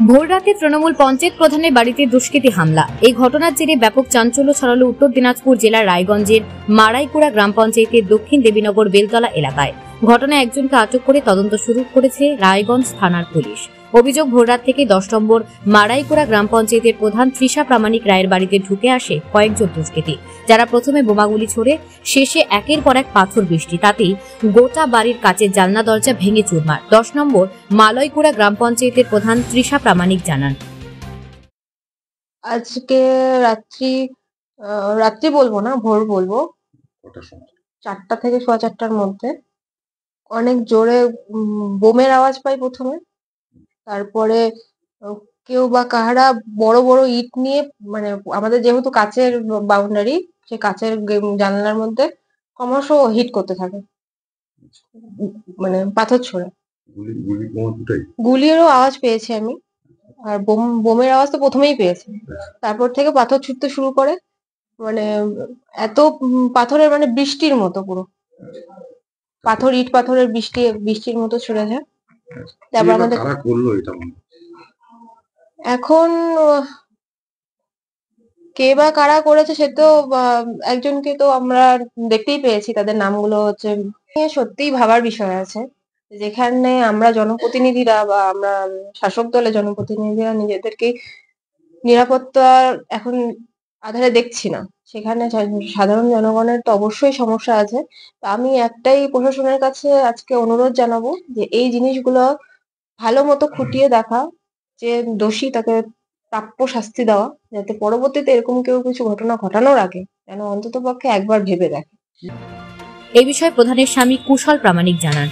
ভোররাতে তৃণমূল পঞ্চায়েত প্রধানের বাড়িতে দুষ্কৃতী হামলা। এই ঘটনার জেরে ব্যাপক চাঞ্চল্য ছড়ালো উত্তর দিনাজপুর জেলার রায়গঞ্জের মারাইকুড়া গ্রাম পঞ্চায়েতের দক্ষিণ দেবীনগর বেলতলা এলাকায়। ঘটনায় একজনকে আটক করে তদন্ত শুরু করেছে রায়গঞ্জ থানার পুলিশ। অভিযোগ, ভোররাত থেকে 10 নম্বর মারাইকুড়া গ্রাম পঞ্চায়েতের প্রধান তৃষা প্রামাণিক রায়ের বাড়িতে ঢুকে আসে কয়েকজন দুষ্কৃতী, যারা প্রথমে বোমাগুলি ছোড়ে, শেষে একের পর এক পাথর বৃষ্টি। তাতেই গোটা বাড়ির কাচের জানলা দরজা ভেঙে চুরমার। 10 নম্বর মালয়কুড়া গ্রাম পঞ্চায়েতের প্রধান তৃষা প্রামাণিক জানান, আজকে রাত্রি বলবো না, ভোর বলবো, 4টা থেকে 4:15টার মধ্যে অনেক জোরে বোমের আওয়াজ পাই প্রথমে। তারপরে কেউ বা কাহারা বড় বড় ইট নিয়ে, মানে আমাদের যেহেতু কাচের বাউন্ডারি, সে কাচের জানালার মধ্যে ক্রমশ হিট করতে থাকে, মানে পাথর ছোড়ে। গুলিরও আওয়াজ পেয়েছি আমি, আর বোমের আওয়াজ তো প্রথমেই পেয়েছি। তারপর থেকে পাথর ছুটতে শুরু করে, মানে এত পাথরের, মানে বৃষ্টির মতো, পুরো পাথর, ইট পাথরের বৃষ্টির মতো ছুড়ে যায়। তারপর আমাদের এখন কে বা কারা করেছে সে তো একজনকে তো আমরা দেখতেই পেয়েছি, তাদের নামগুলো হচ্ছে। সত্যিই ভাবার বিষয় আছে, যেখানে আমরা জনপ্রতিনিধিরা বা আমরা শাসক দলের জনপ্রতিনিধিরা নিজেদেরকে নিরাপত্তা এখন আধারে দেখছি না, সেখানে সাধারণ জনগণের তো অবশ্যই সমস্যা আছে। তো আমি একটাই প্রশাসনের কাছে আজকে অনুরোধ জানাবো যে এই জিনিসগুলো ভালো মতো খুঁটিয়ে দেখা, যে দোষী তাকে প্রাপ্য শাস্তি দেওয়া, যাতে পরবর্তীতে এরকম কেউ কিছু ঘটনা ঘটানোর আগে যেন অন্তত পক্ষে একবার ভেবে দেখে। এই বিষয়ে প্রধানের স্বামী কুশল প্রামাণিক জানান,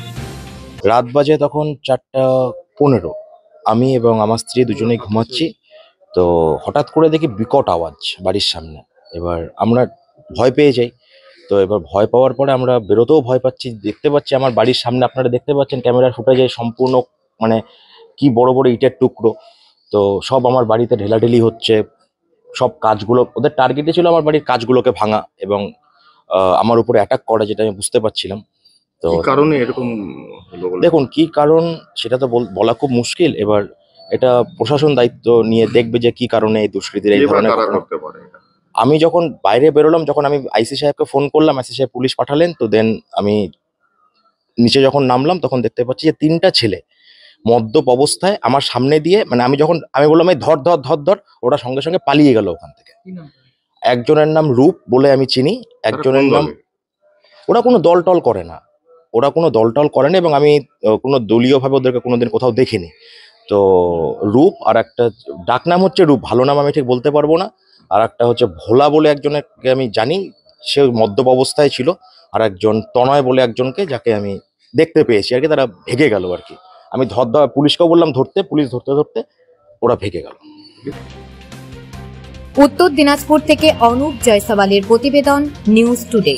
রাত বাজে তখন 4:15, আমি এবং আমার স্ত্রী দুজনেই ঘুমাচ্ছি। তো হঠাৎ করে দেখি বিকট আওয়াজ বাড়ির সামনে। এবার আমরা ভয় পেয়ে যাই। তো এবার ভয় পাওয়ার পরে আমরা বেরোতেও ভয় পাচ্ছি। দেখতে পাচ্ছি আমার বাড়ির সামনে, আপনারা দেখতে পাচ্ছেন ক্যামেরার ফুটেজে, সম্পূর্ণ মানে কি বড় বড় ইটের টুকরো। তো সব আমার বাড়িতে ঢেলাঢেলি হচ্ছে। সব কাজগুলো, ওদের টার্গেটে ছিল আমার বাড়ির কাজগুলোকে ভাঙা এবং আমার উপরে অ্যাটাক করা, যেটা আমি বুঝতে পারছিলাম। তো কারণে এরকম দেখুন, কি কারণ সেটা তো বলা খুব মুশকিল। এবার এটা প্রশাসন দায়িত্ব নিয়ে দেখবে যে কি কারণে এই দুষ্কৃতীরা এই ধরনের করতে পারে। আমি যখন বাইরে বেরোলাম, যখন আমি আইসি সাহেবকে ফোন করলাম, আইসি সাহেব পুলিশ পাঠালেন। তো দেন আমি নিচে যখন নামলাম, তখন দেখতে পাচ্ছি যে 3টা ছেলে মদ্যপ অবস্থায় আমার সামনে দিয়ে, মানে আমি বললাম এই ধর ধর ধর ধর, ওরা সঙ্গে সঙ্গে পালিয়ে গেল ওখান থেকে। একজনের নাম রূপ বলে আমি চিনি, একজনের নাম, ওরা কোনো দল টল করে না, এবং আমি কোনো দলীয়ভাবে ওদেরকে কোনোদিন কোথাও দেখিনি। তো রূপ, আর একটা ডাক নাম হচ্ছে রূপ, ভালো নাম আমি ঠিক বলতে পারবো না। আর একটা হচ্ছে ভোলা বলে একজনকে আমি জানি, সে মদ্যপ অবস্থায় ছিল। আর একজন তনয় বলে একজনকে, যাকে আমি দেখতে পেয়েছি আর কি, তারা ভেগে গেল আর কি। আমি পুলিশকেও বললাম ধরতে, পুলিশ ধরতে ধরতে ওরা ভেগে গেল। উত্তর দিনাজপুর থেকে অনুপ জয়সওয়ালের প্রতিবেদন, নিউজ টুডে।